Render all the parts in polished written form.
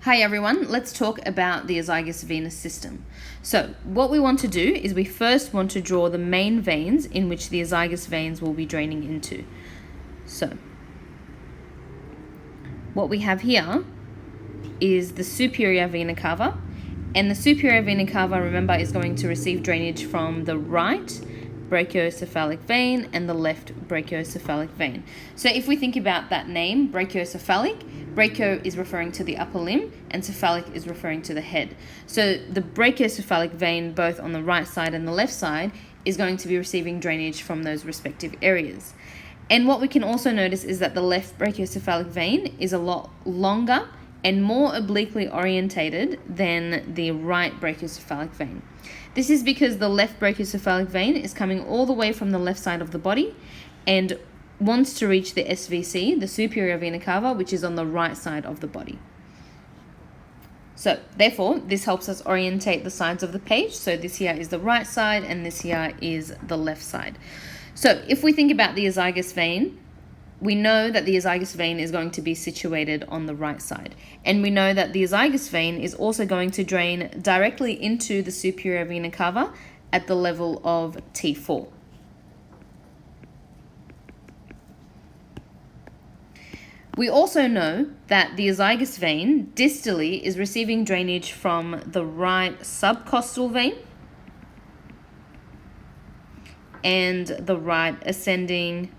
Hi everyone, let's talk about the Azygos venous system. So what we want to do is we first want to draw the main veins in which the azygos veins will be draining into. So what we have here is the superior vena cava, and the superior vena cava, remember, is going to receive drainage from the right brachiocephalic vein and the left brachiocephalic vein. So if we think about that name, brachiocephalic, brachio is referring to the upper limb and cephalic is referring to the head. So the brachiocephalic vein, both on the right side and the left side, is going to be receiving drainage from those respective areas. And what we can also notice is that the left brachiocephalic vein is a lot longer and more obliquely orientated than the right brachiocephalic vein. This is because the left brachiocephalic vein is coming all the way from the left side of the body and wants to reach the SVC, the superior vena cava, which is on the right side of the body. So therefore, this helps us orientate the sides of the page. So this here is the right side and this here is the left side. So if we think about the azygos vein, we know that the azygos vein is going to be situated on the right side. And we know that the azygos vein is also going to drain directly into the superior vena cava at the level of T4. We also know that the azygos vein distally is receiving drainage from the right subcostal vein and the right ascending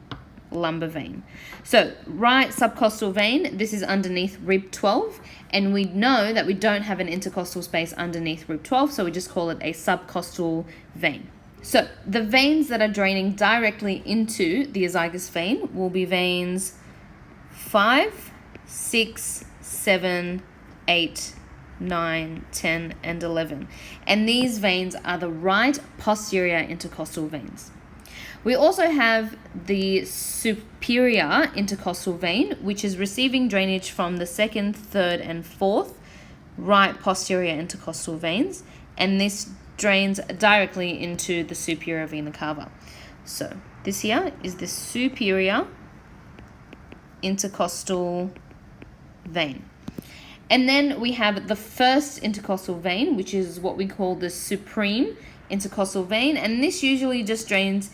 lumbar vein. So right subcostal vein, this is underneath rib 12, and we know that we don't have an intercostal space underneath rib 12, so we just call it a subcostal vein. So the veins that are draining directly into the azygos vein will be veins 5, 6, 7, 8, 9, 10, and 11. And these veins are the right posterior intercostal veins. We also have the superior intercostal vein, which is receiving drainage from the 2nd, 3rd, and 4th right posterior intercostal veins, and this drains directly into the superior vena cava. So this here is the superior intercostal vein. And then we have the first intercostal vein, which is what we call the supreme intercostal vein, and this usually just drains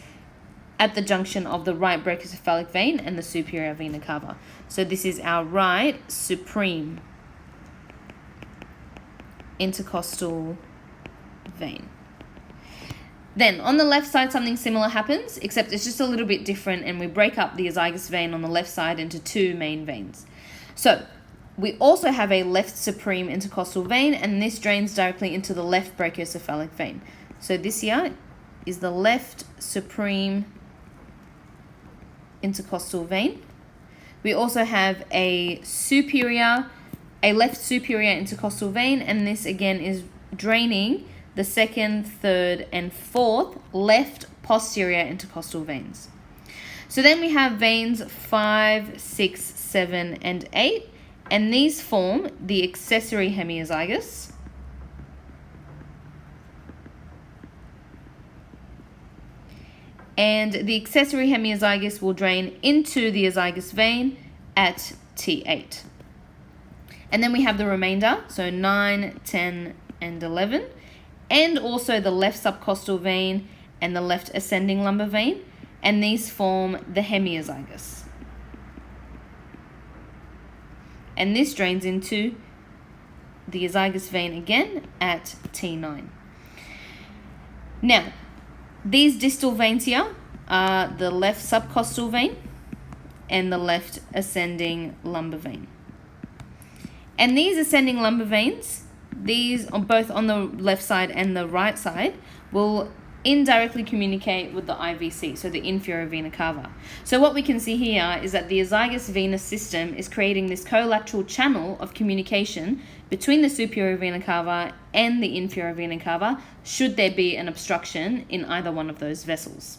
at the junction of the right brachiocephalic vein and the superior vena cava. So this is our right supreme intercostal vein. Then on the left side, something similar happens, except it's just a little bit different, and we break up the azygos vein on the left side into two main veins. So we also have a left supreme intercostal vein, and this drains directly into the left brachiocephalic vein. So this here is the left supreme intercostal vein. We also have a left superior intercostal vein, and this again is draining the 2nd, 3rd, and 4th left posterior intercostal veins. So then we have veins 5, 6, 7, and 8, and these form the accessory hemiazygos. And the accessory hemiazygos will drain into the azygos vein at T8. And then we have the remainder, so 9, 10, and 11, and also the left subcostal vein and the left ascending lumbar vein, and these form the hemiazygos. And this drains into the azygos vein again at T9. Now, these distal veins here are the left subcostal vein and the left ascending lumbar vein. And these ascending lumbar veins, these are both on the left side and the right side, will indirectly communicate with the IVC, so the inferior vena cava. So what we can see here is that the azygos venous system is creating this collateral channel of communication between the superior vena cava and the inferior vena cava, should there be an obstruction in either one of those vessels.